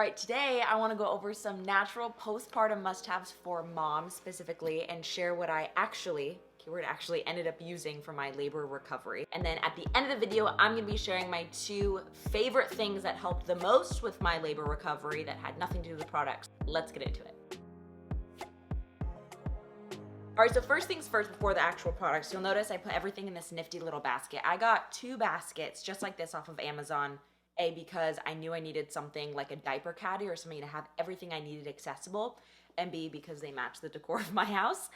All right, today I want to go over some natural postpartum must-haves for moms specifically and share what I keyword actually ended up using for my labor recovery. And then at the end of the video, I'm going to be sharing my two favorite things that helped the most with my labor recovery that had nothing to do with the products. Let's get into it. All right, so first things first before the actual products, you'll notice I put everything in this nifty little basket. I got two baskets just like this off of Amazon. A, because I knew I needed something like a diaper caddy or something to have everything I needed accessible, and B, because they match the decor of my house.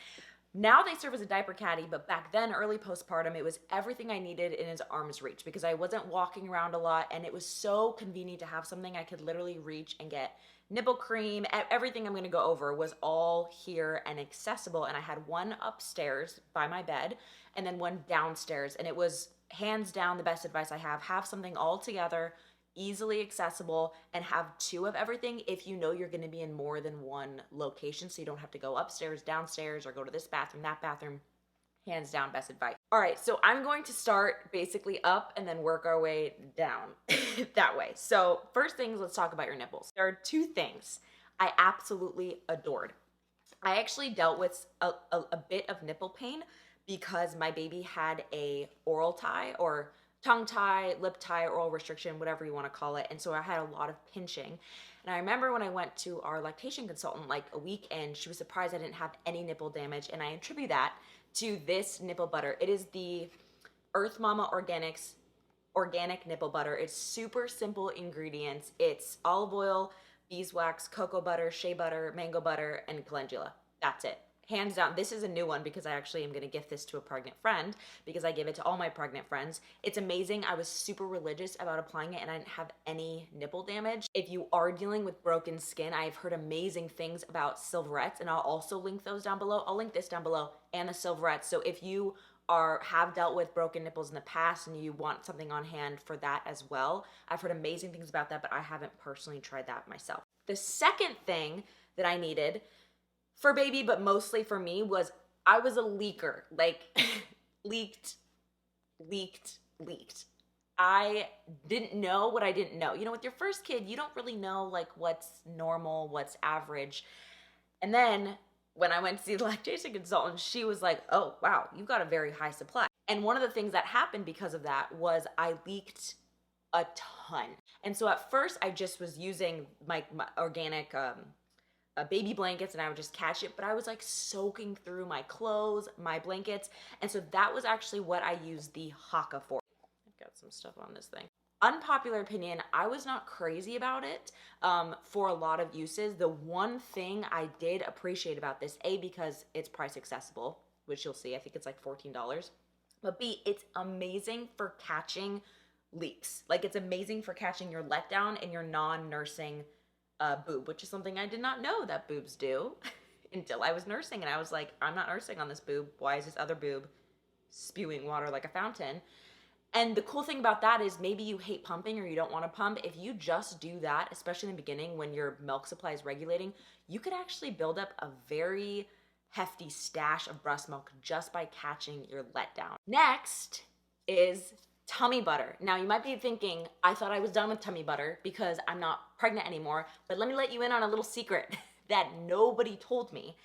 Now they serve as a diaper caddy, but back then, early postpartum, it was everything I needed in his arm's reach because I wasn't walking around a lot, and it was so convenient to have something I could literally reach and get nipple cream. Everything I'm going to go over was all here and accessible, and I had one upstairs by my bed and then one downstairs, and it was hands down the best advice I have something all together, easily accessible, and have two of everything if you know you're going to be in more than one location, so you don't have to go upstairs, downstairs, or go to this bathroom, that bathroom. Hands down, best advice. All right, so I'm going to start basically up and then work our way down that way. So first things, let's talk about your nipples. There are two things I absolutely adored. I actually dealt with a bit of nipple pain because my baby had a oral tie or tongue tie, lip tie, oral restriction, whatever you want to call it. And so I had a lot of pinching. And I remember when I went to our lactation consultant like a week in, she was surprised I didn't have any nipple damage. And I attribute that to this nipple butter. It is the Earth Mama Organics organic nipple butter. It's super simple ingredients. It's olive oil, beeswax, cocoa butter, shea butter, mango butter, and calendula. That's it. Hands down, this is a new one because I actually am going to gift this to a pregnant friend because I give it to all my pregnant friends. It's amazing. I was super religious about applying it and I didn't have any nipple damage. If you are dealing with broken skin, I've heard amazing things about silverettes, and I'll also link those down below. I'll link this down below and the silverettes. So if you have dealt with broken nipples in the past and you want something on hand for that as well, I've heard amazing things about that, but I haven't personally tried that myself. The second thing that I needed for baby, but mostly for me, was I was a leaker. Like leaked. I didn't know what I didn't know. You know, with your first kid, you don't really know like what's normal, what's average. And then when I went to see the lactation consultant, she was like, oh, wow, you've got a very high supply. And one of the things that happened because of that was I leaked a ton. And so at first I just was using my organic baby blankets and I would just catch it, but I was like soaking through my clothes, my blankets. And so that was actually what I used the Haakaa for. I've got some stuff on this thing. Unpopular opinion, I was not crazy about it for a lot of uses. The one thing I did appreciate about this, A, because it's price accessible, which you'll see, I think it's like $14, but B, it's amazing for catching leaks. Like it's amazing for catching your letdown and your non-nursing boob, which is something I did not know that boobs do until I was nursing. And I was like, I'm not nursing on this boob. Why is this other boob spewing water like a fountain? And the cool thing about that is maybe you hate pumping or you don't want to pump. If you just do that, especially in the beginning when your milk supply is regulating, you could actually build up a very hefty stash of breast milk just by catching your letdown. Next is tummy butter. Now you might be thinking, I thought I was done with tummy butter because I'm not pregnant anymore, but let me let you in on a little secret that nobody told me.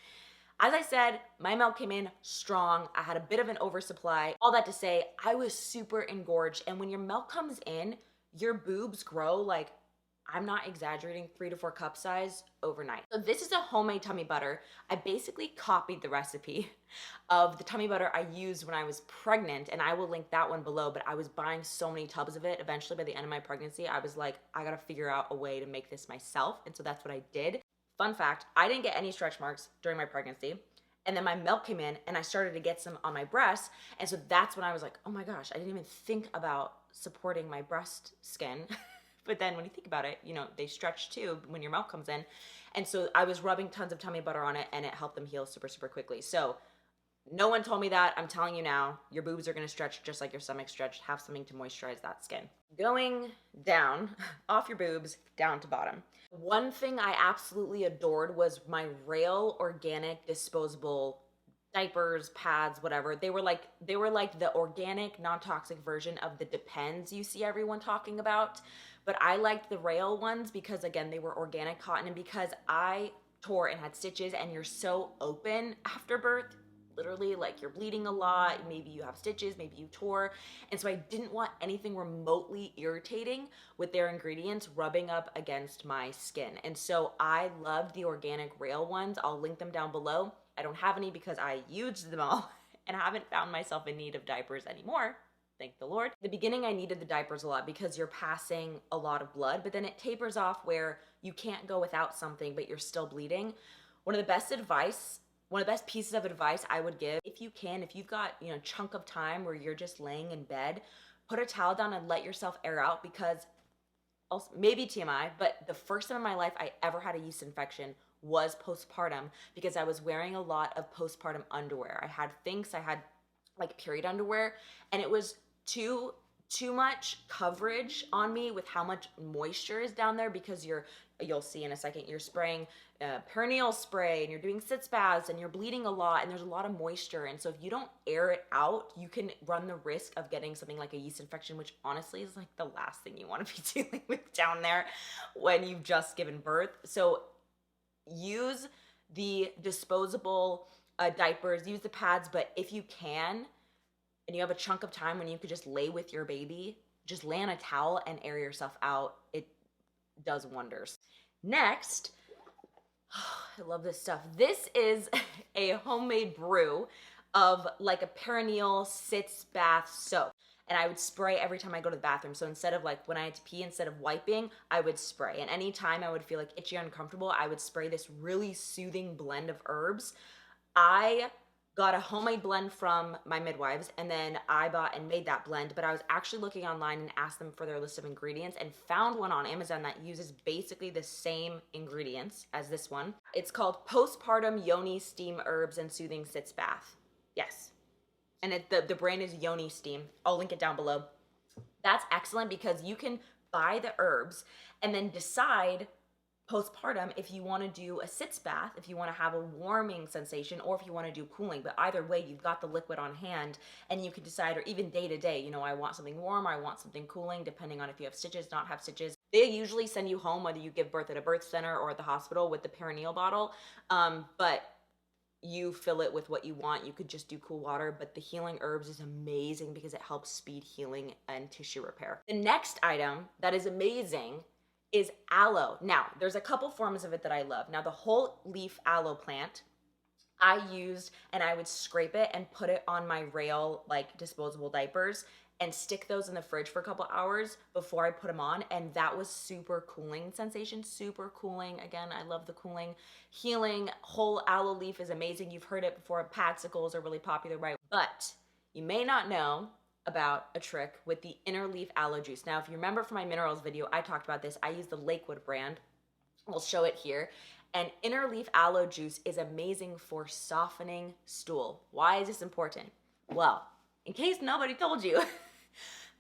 As I said, my milk came in strong. I had a bit of an oversupply. All that to say, I was super engorged, and when your milk comes in, your boobs grow like, I'm not exaggerating, 3 to 4 cup size overnight. So this is a homemade tummy butter. I basically copied the recipe of the tummy butter I used when I was pregnant, and I will link that one below, but I was buying so many tubs of it. Eventually, by the end of my pregnancy, I was like, I gotta figure out a way to make this myself, and so that's what I did. Fun fact, I didn't get any stretch marks during my pregnancy, and then my milk came in, and I started to get some on my breasts, and so that's when I was like, oh my gosh, I didn't even think about supporting my breast skin. But then when you think about it, you know, they stretch too when your milk comes in. And so I was rubbing tons of tummy butter on it and it helped them heal super, super quickly. So no one told me that. I'm telling you now, your boobs are going to stretch just like your stomach stretched. Have something to moisturize that skin. Going down, off your boobs, down to bottom. One thing I absolutely adored was my Rail organic disposable diapers, pads, whatever. They were like the organic, non-toxic version of the Depends you see everyone talking about. But I liked the rail ones because again, they were organic cotton, and because I tore and had stitches and you're so open after birth, literally like you're bleeding a lot, maybe you have stitches, maybe you tore. And so I didn't want anything remotely irritating with their ingredients rubbing up against my skin. And so I loved the organic rail ones. I'll link them down below. I don't have any because I used them all and haven't found myself in need of diapers anymore. Thank the Lord. The beginning, I needed the diapers a lot because you're passing a lot of blood, but then it tapers off where you can't go without something, but you're still bleeding. One of the best pieces of advice I would give, if you can, if you've got, a chunk of time where you're just laying in bed, put a towel down and let yourself air out, because also, maybe TMI, but the first time in my life I ever had a yeast infection was postpartum because I was wearing a lot of postpartum underwear. I had Thinx, I had like period underwear, and it was too much coverage on me with how much moisture is down there, because you'll see in a second, you're spraying perineal spray and you're doing sitz baths and you're bleeding a lot and there's a lot of moisture. And so if you don't air it out, you can run the risk of getting something like a yeast infection, which honestly is like the last thing you want to be dealing with down there when you've just given birth. So use the disposable diapers, use the pads, but if you can, and you have a chunk of time when you could just lay with your baby, just lay on a towel and air yourself out. It does wonders. Next, I love this stuff. This is a homemade brew of like a perineal sitz bath soap. And I would spray every time I go to the bathroom. So instead of like when I had to pee, instead of wiping, I would spray. And anytime I would feel like itchy or uncomfortable, I would spray this really soothing blend of herbs. I got a homemade blend from my midwives, and then I bought and made that blend, but I was actually looking online and asked them for their list of ingredients and found one on Amazon that uses basically the same ingredients as this one. It's called Postpartum Yoni Steam Herbs and Soothing Sitz Bath. Yes. And the brand is Yoni Steam. I'll link it down below. That's excellent because you can buy the herbs and then decide postpartum if you want to do a sitz bath, if you want to have a warming sensation, or if you want to do cooling. But either way, you've got the liquid on hand and you can decide, or even day to day, I want something warm, I want something cooling, depending on if you have stitches, not have stitches. They usually send you home whether you give birth at a birth center or at the hospital with the perineal bottle. But you fill it with what you want. You could just do cool water, but the healing herbs is amazing because it helps speed healing and tissue repair. The next item that is amazing is aloe. Now, there's a couple forms of it that I love. Now, the whole leaf aloe plant, I used, and I would scrape it and put it on my rail, like disposable diapers, and stick those in the fridge for a couple hours before I put them on. And that was super cooling sensation, super cooling. Again, I love the cooling. Healing, whole aloe leaf is amazing. You've heard it before. Padsicles are really popular, right? But you may not know about a trick with the inner leaf aloe juice. Now, if you remember from my minerals video, I talked about this. I use the Lakewood brand. We'll show it here. And inner leaf aloe juice is amazing for softening stool. Why is this important? Well, in case nobody told you,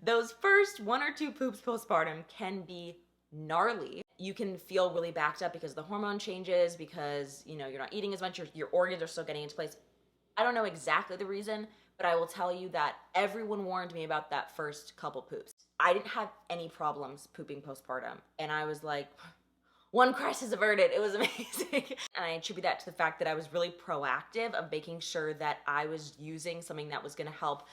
those first 1 or 2 poops postpartum can be gnarly. You can feel really backed up because the hormone changes, because you're not eating as much, your organs are still getting into place. I don't know exactly the reason, but I will tell you that everyone warned me about that first couple poops. I didn't have any problems pooping postpartum, and I was like, one crisis averted. It was amazing. And I attribute that to the fact that I was really proactive of making sure that I was using something that was gonna help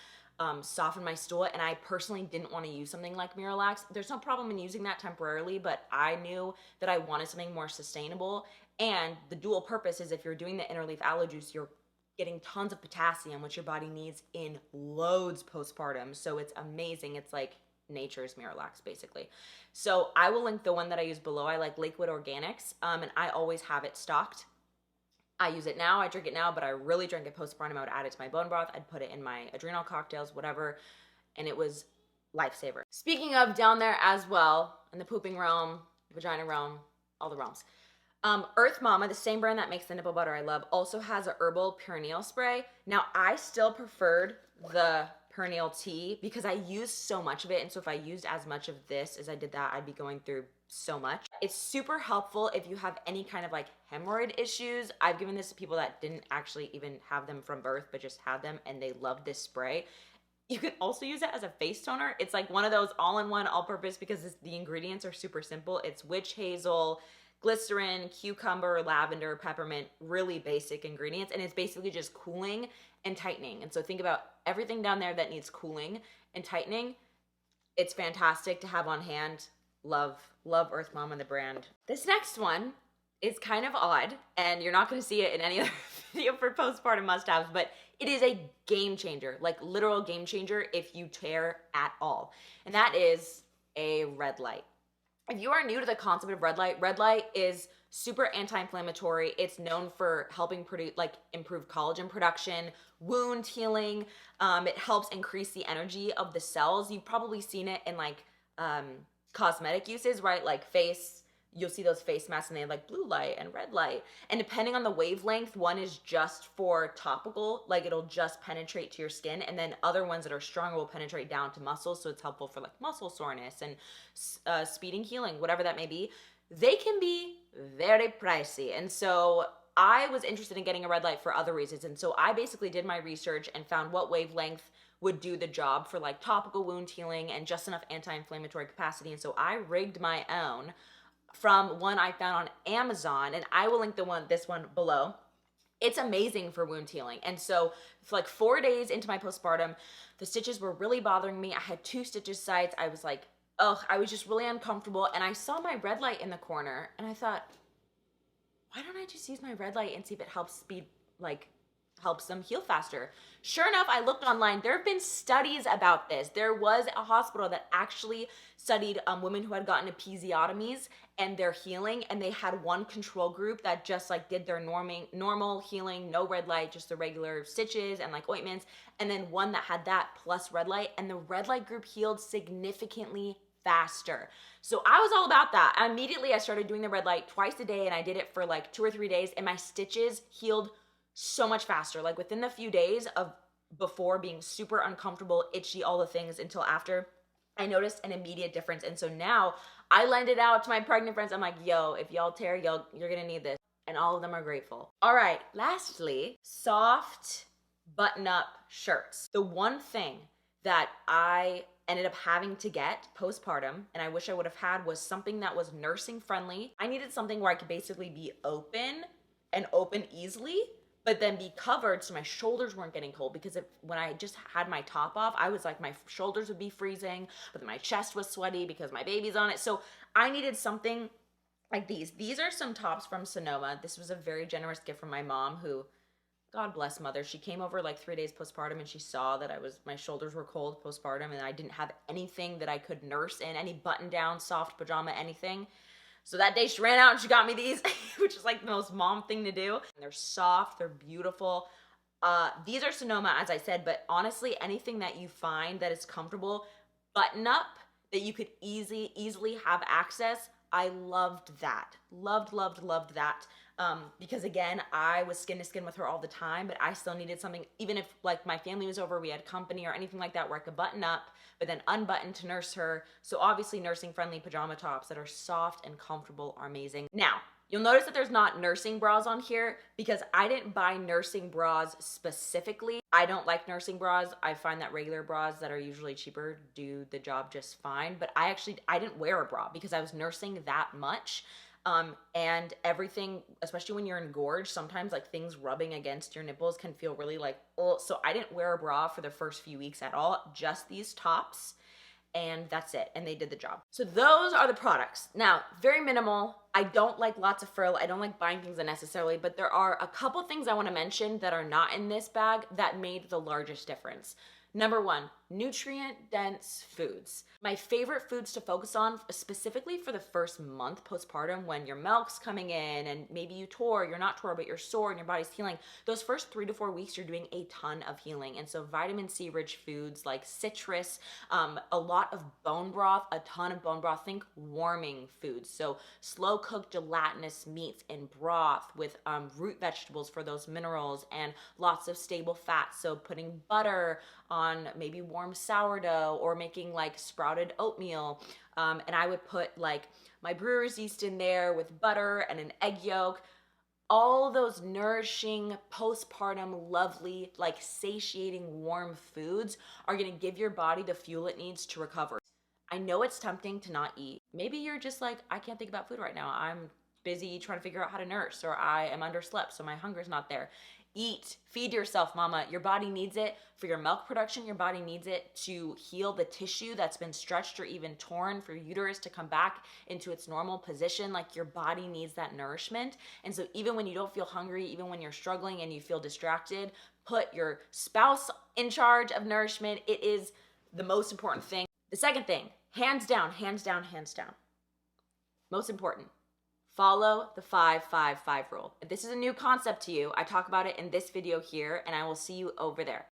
soften my stool. And I personally didn't want to use something like Miralax. There's no problem in using that temporarily, but I knew that I wanted something more sustainable. And the dual purpose is if you're doing the inner leaf aloe juice, you're getting tons of potassium, which your body needs in loads postpartum. So it's amazing. It's like nature's Miralax, basically. So I will link the one that I use below. I like Lakewood Organics, and I always have it stocked. I use it now, I drink it now, but I really drank it postpartum. I would add it to my bone broth. I'd put it in my adrenal cocktails, whatever, and it was lifesaver. Speaking of down there as well, in the pooping realm, vagina realm, all the realms. Earth Mama, the same brand that makes the nipple butter I love, also has a herbal perineal spray. Now, I still preferred the perineal tea because I used so much of it, and so if I used as much of this as I did that, I'd be going through so much. It's super helpful if you have any kind of like hemorrhoid issues. I've given this to people that didn't actually even have them from birth, but just had them, and they love this spray. You can also use it as a face toner. It's like one of those all-in-one, all-purpose, because the ingredients are super simple. It's witch hazel, glycerin, cucumber, lavender, peppermint, really basic ingredients. And it's basically just cooling and tightening. And so think about everything down there that needs cooling and tightening. It's fantastic to have on hand. Love Earth Mama, the brand. This next one is kind of odd, and you're not going to see it in any other video for postpartum must-haves, but it is a game changer, like literal game changer if you tear at all. And that is a red light. If you are new to the concept of red light is super anti-inflammatory. It's known for helping produce, like, improve collagen production, wound healing. It helps increase the energy of the cells. You've probably seen it in like cosmetic uses, right? Like face, you'll see those face masks and they have like blue light and red light. And depending on the wavelength, one is just for topical, like it'll just penetrate to your skin. And then other ones that are stronger will penetrate down to muscles. So it's helpful for like muscle soreness and speeding healing, whatever that may be. They can be very pricey. And so I was interested in getting a red light for other reasons. And so I basically did my research and found what wavelength would do the job for like topical wound healing and just enough anti-inflammatory capacity. And so I rigged my own from one I found on Amazon, and I will link this one below. It's amazing for wound healing. And so for like 4 days into my postpartum, the stitches were really bothering me. I had 2 stitches sites. I was like, ugh, I was just really uncomfortable. And I saw my red light in the corner and I thought, why don't I just use my red light and see if it helps helps them heal faster? Sure enough, I looked online. There have been studies about this. There was a hospital that actually studied women who had gotten episiotomies and their healing, and they had one control group that just like did their normal healing, no red light, just the regular stitches and like ointments, and then one that had that plus red light, and the red light group healed significantly faster. So I was all about that. Immediately I started doing the red light twice a day, and I did it for like 2 or 3 days, and my stitches healed so much faster. Like within the few days of before being super uncomfortable, itchy, all the things, until after, I noticed an immediate difference. And so now I lend it out to my pregnant friends. I'm like, yo, if y'all tear, you're gonna need this. And all of them are grateful. All right, lastly, soft button-up shirts. The one thing that I ended up having to get postpartum, and I wish I would have had, was something that was nursing friendly. I needed something where I could basically be open and open easily, but then be covered so my shoulders weren't getting cold, because when I just had my top off, I was like, my shoulders would be freezing, but my chest was sweaty because my baby's on it. So I needed something like these. These are some tops from Sonoma. This was a very generous gift from my mom, who, God bless mother, she came over like 3 days postpartum and she saw that my shoulders were cold postpartum and I didn't have anything that I could nurse in, any button down, soft pajama, anything. So that day she ran out and she got me these, which is like the most mom thing to do. And they're soft, they're beautiful. These are Sonoma, as I said, but honestly, anything that you find that is comfortable, button up, that you could easily have access, I loved that. Loved that. Because again, I was skin to skin with her all the time, but I still needed something, even if like my family was over, we had company or anything like that, where I could button up, but then unbutton to nurse her. So obviously nursing friendly pajama tops that are soft and comfortable are amazing. Now, you'll notice that there's not nursing bras on here because I didn't buy nursing bras specifically. I don't like nursing bras. I find that regular bras that are usually cheaper do the job just fine, but I didn't wear a bra because I was nursing that much. And everything, especially when you're engorged, sometimes like things rubbing against your nipples can feel really like, oh, so I didn't wear a bra for the first few weeks at all, just these tops, and that's it. And they did the job. So those are the products. Now, very minimal. I don't like lots of frill. I don't like buying things unnecessarily, but there are a couple things I want to mention that are not in this bag that made the largest difference. Number 1, nutrient-dense foods. My favorite foods to focus on, specifically for the first month postpartum, when your milk's coming in and maybe you're not tore, but you're sore and your body's healing. Those first 3 to 4 weeks, you're doing a ton of healing. And so vitamin C rich foods like citrus, a lot of bone broth, a ton of bone broth. Think warming foods. So slow cooked gelatinous meats in broth with root vegetables for those minerals, and lots of stable fats. So putting butter on maybe warm warm sourdough or making like sprouted oatmeal. And I would put like my brewer's yeast in there with butter and an egg yolk. All those nourishing, postpartum, lovely, like satiating, warm foods are gonna give your body the fuel it needs to recover. I know it's tempting to not eat. Maybe you're just like, I can't think about food right now. I'm busy trying to figure out how to nurse, or I am underslept, so my hunger's not there. Eat, feed yourself, mama. Your body needs it for your milk production. Your body needs it to heal the tissue that's been stretched or even torn, for your uterus to come back into its normal position. Like, your body needs that nourishment. And so even when you don't feel hungry, even when you're struggling and you feel distracted, put your spouse in charge of nourishment. It is the most important thing. The second thing, hands down, hands down, hands down. Most important. Follow the 5-5-5 rule. If this is a new concept to you, I talk about it in this video here, and I will see you over there.